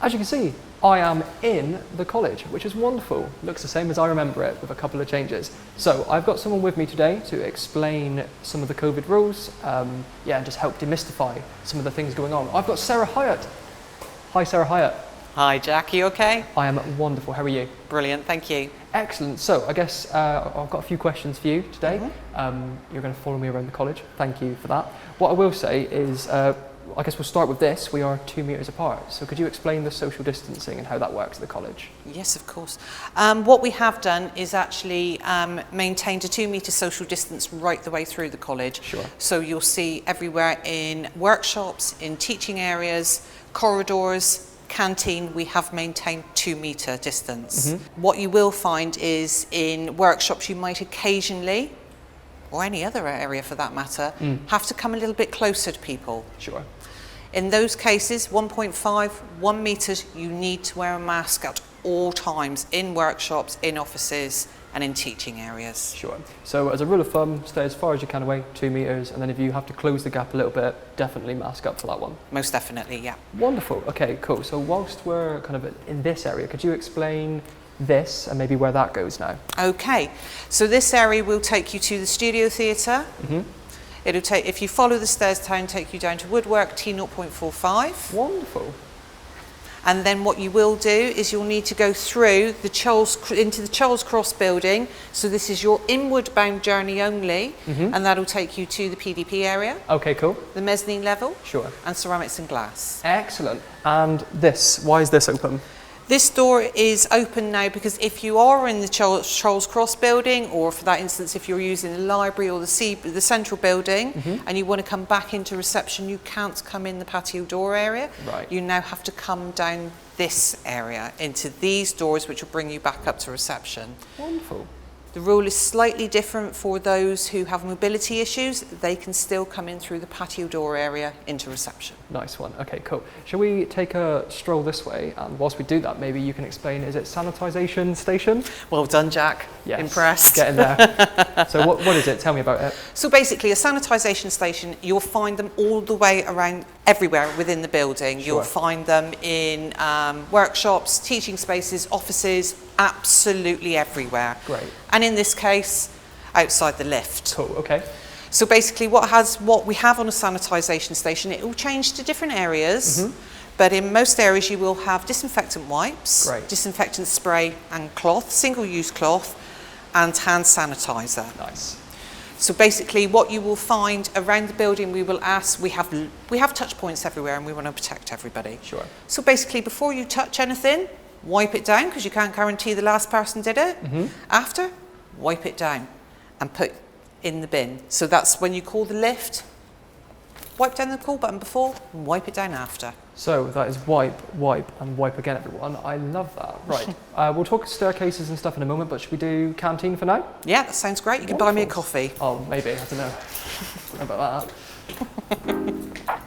As you can see, I am in the college, which is wonderful. Looks the same as I remember it with a couple of changes. So I've got someone with me today to explain some of the COVID rules, and just help demystify some of the things going on. I've got Sarah Hyatt. Hi, Sarah Hyatt. Hi, Jack. You okay? I am wonderful. How are you? Brilliant. Thank you. Excellent. So I guess I've got a few questions for you today. You're going to follow me around the college. Thank you for that. What I will say is, I guess we'll start with this. We are 2 meters apart. So could you explain the social distancing and how that works at the college? Yes, of course. What we have done is actually maintained a 2 meter social distance right the way through the college. Sure. So you'll see everywhere in workshops, in teaching areas, corridors, canteen, we have maintained 2 meter distance. What you will find is in workshops you might occasionally, or any other area for that matter, have to come a little bit closer to people. Sure. In those cases, 1.5, 1 metre, you need to wear a mask at all times in workshops, in offices and in teaching areas. Sure. So as a rule of thumb, stay as far as you can away, 2 meters, and then if you have to close the gap a little bit, definitely mask up for that one. Most definitely, yeah. Wonderful. Okay, cool. So whilst we're kind of in this area, could you explain this and maybe where that goes now? Okay, so this area will take you to the studio theatre. It'll take, if you follow the stairs down, take you down to woodwork T0.45. Wonderful. And then what you will do is you'll need to go through the into the Charles Cross building. So this is your inward bound journey only, and that'll take you to the PDP area. Okay, cool. The mezzanine level. Sure. And ceramics and glass. Excellent. And this, why is this open? This door is open now because if you are in the Charles Cross building, or for that instance, if you're using the library or the central building, and you want to come back into reception, you can't come in the patio door area. Right. You now have to come down this area into these doors, which will bring you back up to reception. Wonderful. The rule is slightly different for those who have mobility issues. They can still come in through the patio door area into reception. Nice one. Okay, cool. Shall we take a stroll this way? And whilst we do that, maybe you can explain, is it Sanitization Station? Well done, Jack. Yes. Impressed. Get in there. So what is it? Tell me about it. So basically a sanitisation station, you'll find them all the way around everywhere within the building. Sure. You'll find them in workshops, teaching spaces, offices, absolutely everywhere. Great. And in this case, outside the lift. Cool, okay. So basically what we have on a sanitisation station, it will change to different areas, but in most areas you will have disinfectant wipes, Great. disinfectant spray and cloth, single-use cloth, and hand sanitizer. Nice. So basically what you will find around the building, we have touch points everywhere and we want to protect everybody. Sure. So basically before you touch anything, wipe it down because you can't guarantee the last person did it. After, wipe it down and put in the bin. So that's when you call the lift, wipe down the call button before and wipe it down after. So that is wipe, and wipe again, everyone. I love that. Right. We'll talk staircases and stuff in a moment, but should we do canteen for now? Yeah, that sounds great. You can buy me a coffee. Oh, maybe. I don't know. I don't know about that.